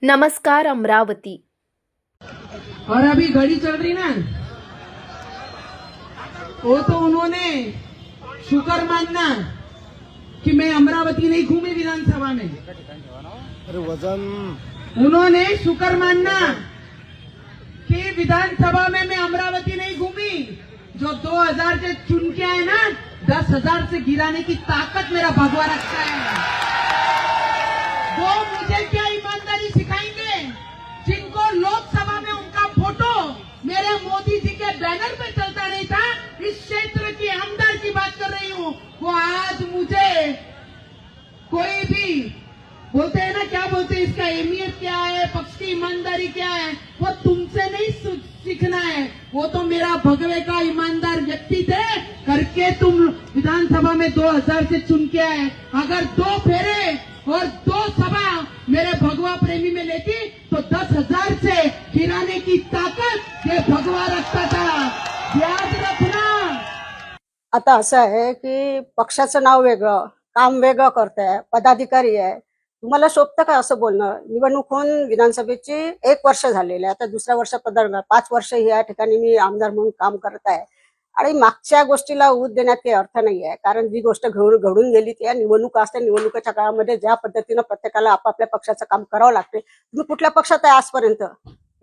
नमस्कार अमरावती। और अभी घड़ी चल रही ना, वो तो उन्होंने शुक्र मानना कि मैं अमरावती नहीं घूमी विधानसभा में। उन्होंने शुक्र मानना कि विधानसभा में मैं अमरावती नहीं घूमी। जो 2000 से चुन के आए ना, 10,000 से गिराने की ताकत मेरा भगवा रखता है। वो मुझे क्या ईमानदारी सिखाएंगे, जिनको लोकसभा में उनका फोटो मेरे मोदी जी के बैनर पे चलता नहीं था। इस क्षेत्र की आमदार की बात कर रही हूँ। वो आज मुझे कोई भी बोलते हैं ना, क्या बोलते हैं, इसका अहमियत क्या है, पक्ष की ईमानदारी क्या है, वो तुमसे नहीं सीखना है। वो तो मेरा भगवे का ईमानदार व्यक्ति थे, करके तुम विधानसभा में 2000 से चुन के आए। अगर 2 फेरे और 2 सभा मेरे भगवा प्रेमी में लेती तो 10,000 से गिराने की ताकत ये भगवा रखता था। याद रखना। आता असं आहे की पक्षाचं नाव वेगळं, काम वेगळं करताय, पदाधिकारी आहे, तुम्हाला शोभतं का असं बोलणं? निवडणूक होऊन विधानसभेची 1 वर्ष झालेले, आता दुसऱ्या वर्ष पदार्पण, 5 वर्ष या ठिकाणी मी आमदार म्हणून काम करत आहे आणि मागच्या गोष्टीला ऊत देण्यात काही अर्थ नाही आहे. कारण जी गोष्ट घडून गेली ती निवडणूक असते. निवडणुकीच्या काळामध्ये ज्या पद्धतीनं प्रत्येकाला आपापल्या पक्षाचं काम करावं लागते. तुम्ही कुठल्या पक्षात आहे आजपर्यंत?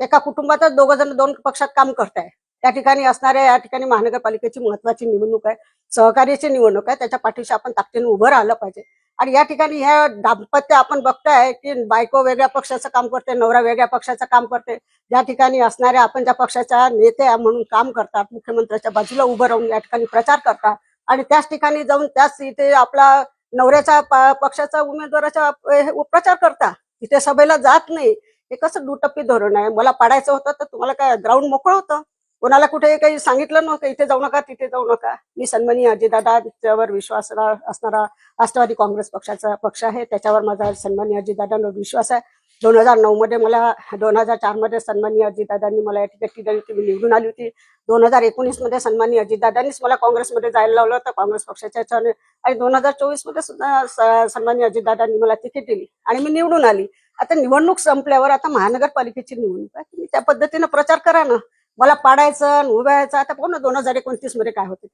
एका कुटुंबातच 2 जण 2 पक्षात काम करताय. त्या ठिकाणी असणाऱ्या या ठिकाणी महानगरपालिकेची महत्वाची निवडणूक आहे, सहकार्याची निवडणूक आहे, त्याच्या पाठीशी आपण ताकदीने उभं राहिलं पाहिजे. आणि या ठिकाणी ह्या दाम्पत्य आपण बघताय की बायको वेगळ्या पक्षाचं काम करते, नवरा वेगळ्या पक्षाचं काम करते. ज्या ठिकाणी असणाऱ्या आपण ज्या पक्षाच्या नेते म्हणून काम करतात, मुख्यमंत्र्याच्या बाजूला उभं राहून या ठिकाणी प्रचार करतात आणि त्याच ठिकाणी जाऊन त्याच इथे आपला नवऱ्याच्या पक्षाचा उमेदवाराचा प्रचार करता, तिथे सभेला जात नाही. हे कसं दुटप्पी धोरण आहे? मला पाडायचं होतं तर तुम्हाला काय ग्राउंड मोकळं होतं? कोणाला कुठे काही सांगितलं नव्हतं इथे जाऊ नका तिथे जाऊ नका. मी सन्माननीय अजितदादांच्यावर विश्वास असणारा राष्ट्रवादी काँग्रेस पक्षाचा पक्ष आहे, त्याच्यावर माझा सन्माननीय अजितदादांवर विश्वास आहे. 2009 मध्ये मला 2004 मध्ये सन्माननीय अजितदादांनी मला या ठिकाणी दिली होती, मी निवडून आली होती. 2019 मध्ये सन्माननीय अजितदादांनीच मला काँग्रेसमध्ये जायला लावलं होतं, काँग्रेस पक्षाच्या ह्याच्याने. आणि 2024 मध्ये सुद्धा सन्माननीय अजितदादांनी मला तिकीट दिली आणि मी निवडून आली. आता निवडणूक संपल्यावर आता महानगरपालिकेची निवडणूक आहे, तुम्ही त्या पद्धतीनं प्रचार करा ना. मला पाडायचं उभं राहायचं. आता पाहू ना 2029 मध्ये काय होते.